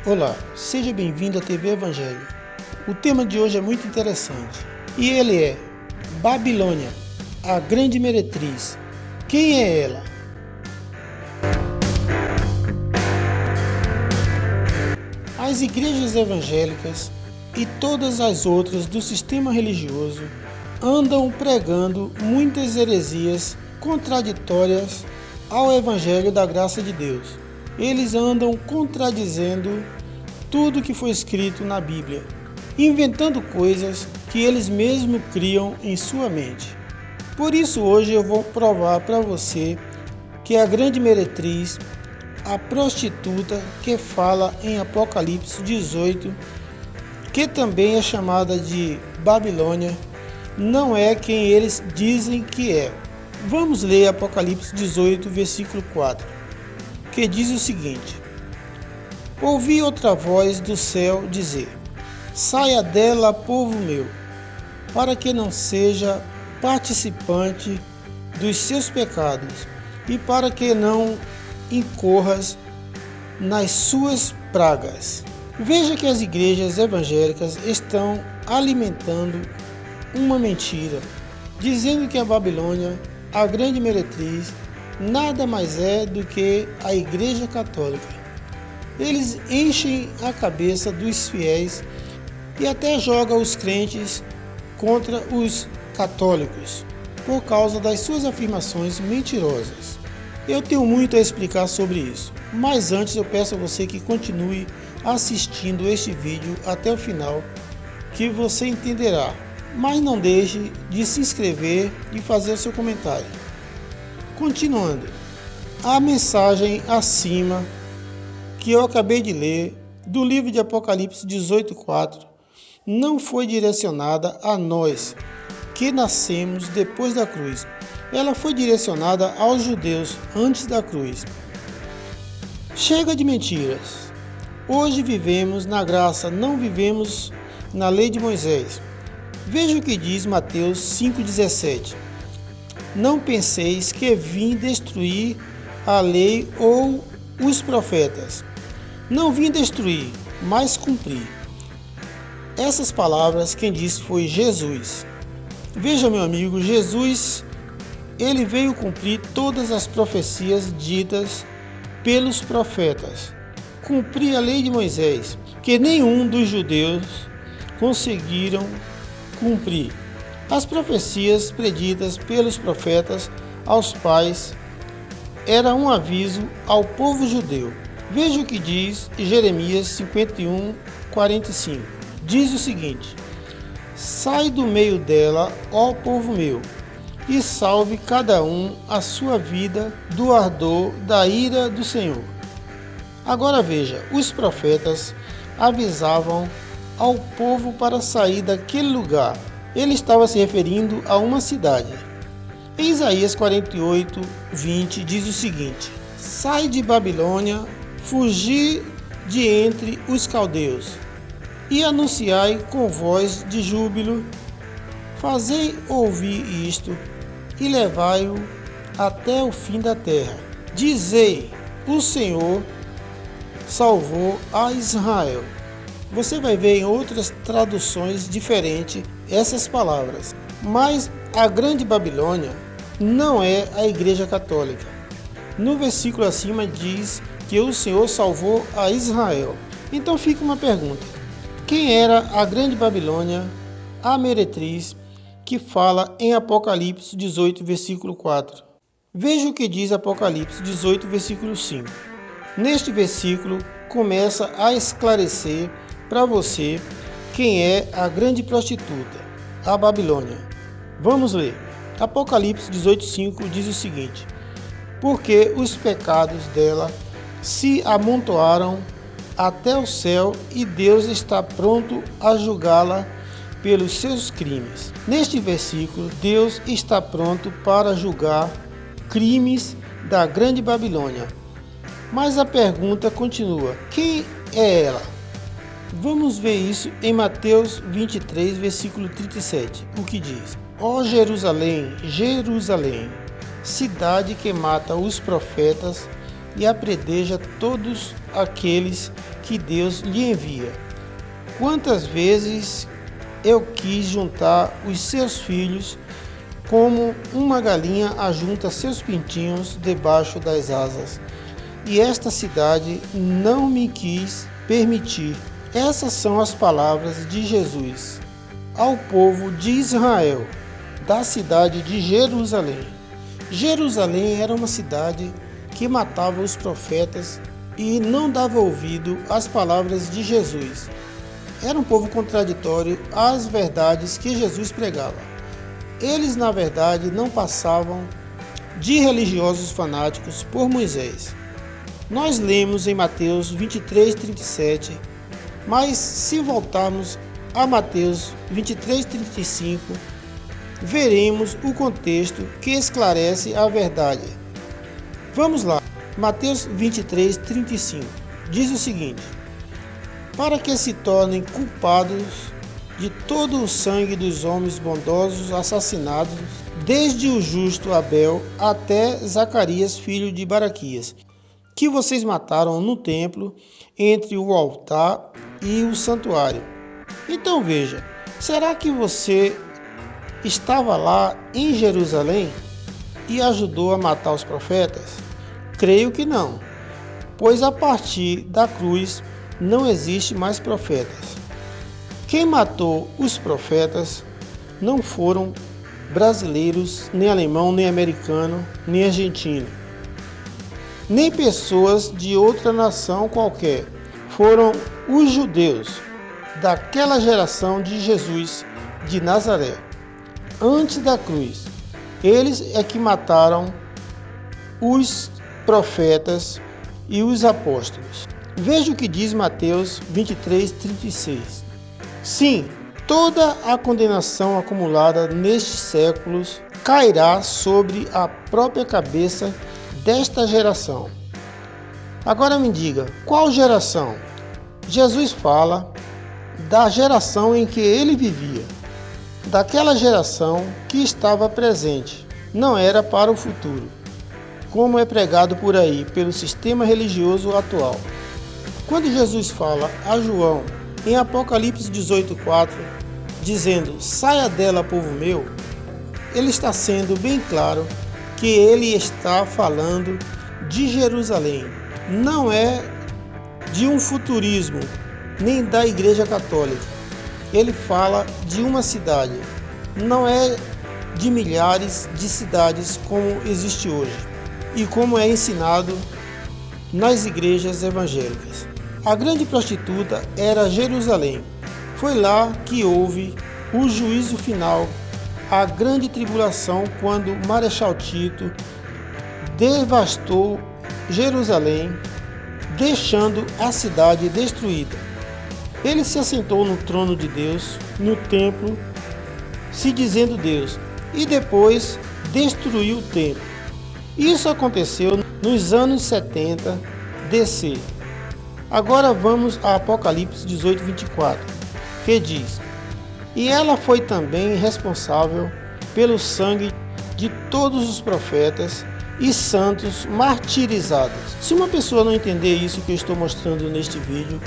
Olá, seja bem-vindo à TV Evangelho. O tema de hoje é muito interessante e ele é Babilônia, a grande meretriz. Quem é ela? As igrejas evangélicas e todas as outras do sistema religioso andam pregando muitas heresias contraditórias ao Evangelho da graça de Deus. Eles andam contradizendo tudo que foi escrito na Bíblia, inventando coisas que eles mesmos criam em sua mente. Por isso hoje eu vou provar para você que a grande meretriz, a prostituta que fala em Apocalipse 18, que também é chamada de Babilônia, não é quem eles dizem que é. Vamos ler Apocalipse 18, versículo 4, que diz o seguinte: Ouvi outra voz do céu dizer: Saia dela, povo meu, para que não seja participante dos seus pecados e para que não incorras nas suas pragas. Veja que as igrejas evangélicas estão alimentando uma mentira, dizendo que a Babilônia, a grande meretriz, nada mais é do que a Igreja Católica. Eles enchem a cabeça dos fiéis e até jogam os crentes contra os católicos por causa das suas afirmações mentirosas. Eu tenho muito a explicar sobre isso, mas antes eu peço a você que continue assistindo este vídeo até o final, que você entenderá. Mas não deixe de se inscrever e fazer o seu comentário. Continuando, a mensagem acima que eu acabei de ler, do livro de Apocalipse 18:4, não foi direcionada a nós que nascemos depois da cruz. Ela foi direcionada aos judeus antes da cruz. Chega de mentiras. Hoje vivemos na graça, não vivemos na lei de Moisés. Veja o que diz Mateus 5,17. Não penseis que vim destruir a lei ou os profetas. Não vim destruir, mas cumprir. Essas palavras quem disse foi Jesus. Veja, meu amigo, Jesus, ele veio cumprir todas as profecias ditas pelos profetas. Cumprir a lei de Moisés, que nenhum dos judeus conseguiram cumprir. As profecias preditas pelos profetas aos pais era um aviso ao povo judeu. Veja o que diz Jeremias 51:45. Diz o seguinte: Sai do meio dela, ó povo meu, e salve cada um a sua vida do ardor da ira do Senhor. Agora veja, os profetas avisavam ao povo para sair daquele lugar. Ele estava se referindo a uma cidade. Em Isaías 48:20 diz o seguinte: Sai de Babilônia, fugi de entre os caldeus, e anunciai com voz de júbilo, fazei ouvir isto, e levai-o até o fim da terra. Dizei: o Senhor salvou a Israel. Você vai ver em outras traduções diferentes essas palavras. Mas a grande Babilônia não é a Igreja Católica. No versículo acima diz que o Senhor salvou a Israel. Então fica uma pergunta: quem era a grande Babilônia, a meretriz, que fala em Apocalipse 18, versículo 4? Veja o que diz Apocalipse 18, versículo 5. Neste versículo começa a esclarecer para você quem é a grande prostituta, a Babilônia. Vamos ler. Apocalipse 18:5 diz o seguinte: Porque os pecados dela se amontoaram até o céu e Deus está pronto a julgá-la pelos seus crimes. Neste versículo, Deus está pronto para julgar crimes da grande Babilônia. Mas a pergunta continua: quem é ela? Vamos ver isso em Mateus 23, versículo 37, o que diz: Ó Jerusalém, Jerusalém, cidade que mata os profetas e apredeja todos aqueles que Deus lhe envia. Quantas vezes eu quis juntar os seus filhos, como uma galinha ajunta seus pintinhos debaixo das asas, e esta cidade não me quis permitir. Essas são as palavras de Jesus ao povo de Israel, da cidade de Jerusalém. Jerusalém era uma cidade que matava os profetas e não dava ouvido às palavras de Jesus. Era um povo contraditório às verdades que Jesus pregava. Eles, na verdade, não passavam de religiosos fanáticos por Moisés. Nós lemos em Mateus 23:37, mas se voltarmos a Mateus 23:35, veremos o contexto que esclarece a verdade. Vamos lá, Mateus 23:35 diz o seguinte: para que se tornem culpados de todo o sangue dos homens bondosos assassinados, desde o justo Abel até Zacarias, filho de Baraquias, que vocês mataram no templo, entre o altar e o santuário. Então veja, será que você estava lá em Jerusalém e ajudou a matar os profetas? Creio que não, pois a partir da cruz não existe mais profetas. Quem matou os profetas não foram brasileiros, nem alemão, nem americano, nem argentino, nem pessoas de outra nação qualquer. Foram os judeus daquela geração de Jesus de Nazaré, antes da cruz. Eles é que mataram os profetas e os apóstolos. Veja o que diz Mateus 23:36. Sim, toda a condenação acumulada nestes séculos cairá sobre a própria cabeça desta geração. Agora me diga, qual geração? Jesus fala da geração em que ele vivia, daquela geração que estava presente, não era para o futuro, como é pregado por aí pelo sistema religioso atual. Quando Jesus fala a João em Apocalipse 18:4, dizendo: saia dela, povo meu, ele está sendo bem claro que ele está falando de Jerusalém. Não é de um futurismo, nem da Igreja Católica. Ele fala de uma cidade, não é de milhares de cidades como existe hoje e como é ensinado nas igrejas evangélicas. A grande prostituta era Jerusalém. Foi lá que houve o juízo final, a grande tribulação, quando Marechal Tito devastou Jerusalém, deixando a cidade destruída. Ele se assentou no trono de Deus, no templo, se dizendo Deus, e depois destruiu o templo. Isso aconteceu nos anos 70 DC. Agora vamos a Apocalipse 18:24, que diz: e ela foi também responsável pelo sangue de todos os profetas e santos martirizados. Se uma pessoa não entender isso que eu estou mostrando neste vídeo,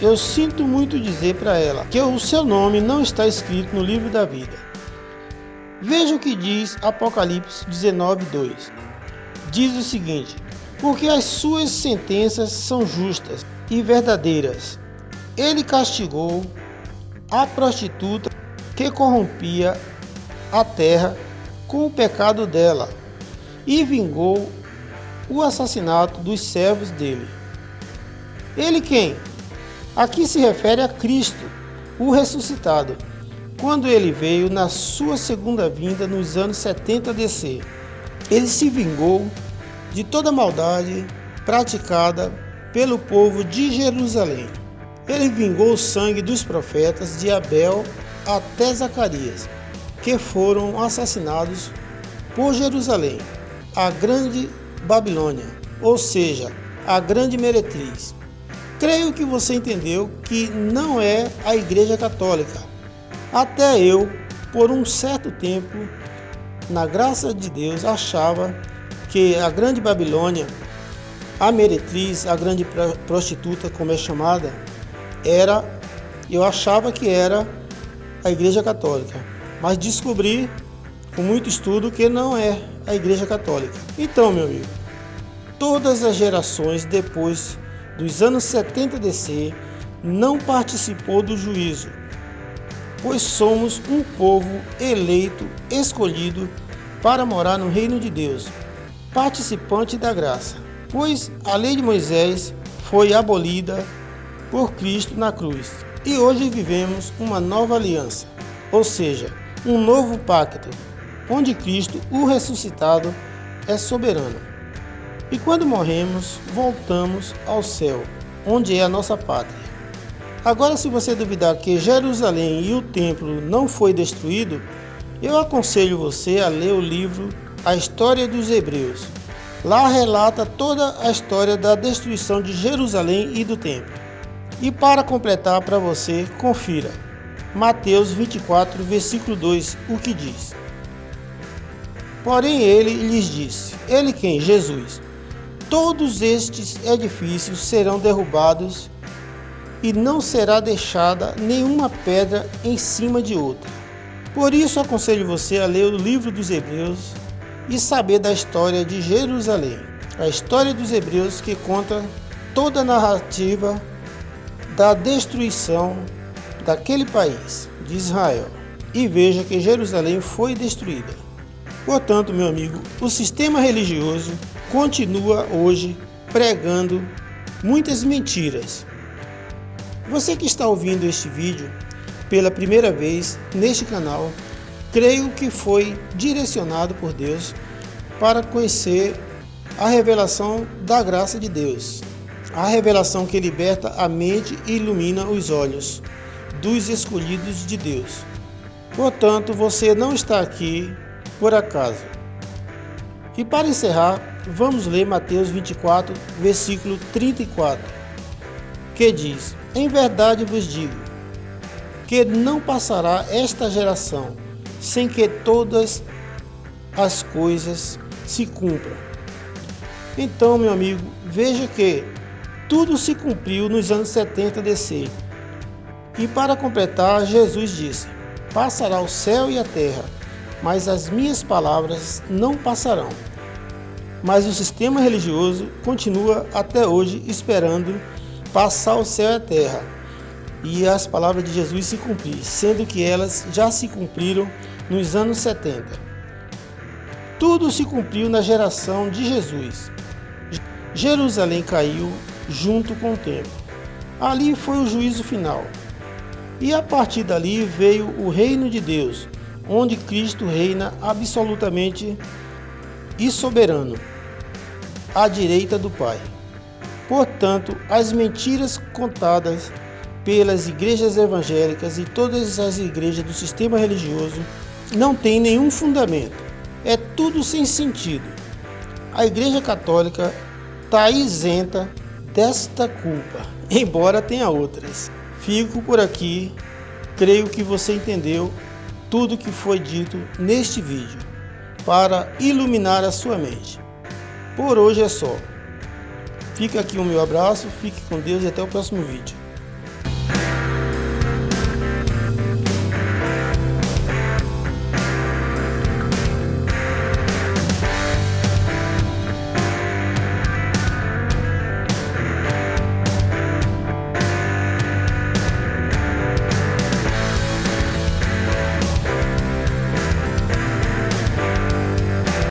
eu sinto muito dizer para ela que o seu nome não está escrito no livro da vida. Veja o que diz Apocalipse 19:2. Diz o seguinte: porque as suas sentenças são justas e verdadeiras. Ele castigou a prostituta que corrompia a terra com o pecado dela e vingou o assassinato dos servos dele. Ele quem? Aqui se refere a Cristo, o ressuscitado, quando ele veio na sua segunda vinda nos anos 70 DC. Ele se vingou de toda a maldade praticada pelo povo de Jerusalém. Ele vingou o sangue dos profetas de Abel até Zacarias, que foram assassinados por Jerusalém, a grande Babilônia, ou seja, a grande meretriz. Creio que você entendeu que não é a Igreja Católica. Até eu, por um certo tempo, na graça de Deus, achava que a grande Babilônia A meretriz, a grande prostituta, como é chamada, eu achava que era a Igreja Católica, mas descobri com muito estudo que não é a Igreja Católica. Então, meu amigo, todas as gerações depois dos anos 70 DC não participou do juízo, pois somos um povo eleito, escolhido para morar no reino de Deus, participante da graça, pois a lei de Moisés foi abolida por Cristo na cruz e hoje vivemos uma nova aliança, ou seja, um novo pacto, onde Cristo, o ressuscitado, é soberano. E quando morremos, voltamos ao céu, onde é a nossa pátria. Agora, se você duvidar que Jerusalém e o templo não foi destruído, eu aconselho você a ler o livro A História dos Hebreus. Lá relata toda a história da destruição de Jerusalém e do templo. E para completar para você, confira Mateus 24, versículo 2, o que diz. Porém ele lhes disse, ele quem? Jesus. Todos estes edifícios serão derrubados e não será deixada nenhuma pedra em cima de outra. Por isso aconselho você a ler o livro dos Hebreus e saber da história de Jerusalém. A história dos Hebreus que conta toda a narrativa da destruição daquele país, de Israel. E veja que Jerusalém foi destruída. Portanto, meu amigo, o sistema religioso continua hoje pregando muitas mentiras. Você que está ouvindo este vídeo pela primeira vez neste canal, creio que foi direcionado por Deus para conhecer a revelação da graça de Deus, a revelação que liberta a mente e ilumina os olhos dos escolhidos de Deus. Portanto, você não está aqui por acaso. E para encerrar, vamos ler Mateus 24, versículo 34, que diz: Em verdade vos digo, que não passará esta geração sem que todas as coisas se cumpram. Então, meu amigo, veja que tudo se cumpriu nos anos 70 DC. E para completar, Jesus disse: Passará o céu e a terra, mas as minhas palavras não passarão. Mas o sistema religioso continua até hoje esperando passar o céu e a terra e as palavras de Jesus se cumprir, sendo que elas já se cumpriram nos anos 70. Tudo se cumpriu na geração de Jesus. Jerusalém caiu junto com o templo. Ali foi o juízo final. E a partir dali veio o reino de Deus, onde Cristo reina absolutamente e soberano, à direita do Pai. Portanto, as mentiras contadas pelas igrejas evangélicas e todas as igrejas do sistema religioso não têm nenhum fundamento. É tudo sem sentido. A Igreja Católica está isenta desta culpa, embora tenha outras. Fico por aqui. Creio que você entendeu tudo que foi dito neste vídeo para iluminar a sua mente. Por hoje é só. Fica aqui o meu abraço, fique com Deus e até o próximo vídeo.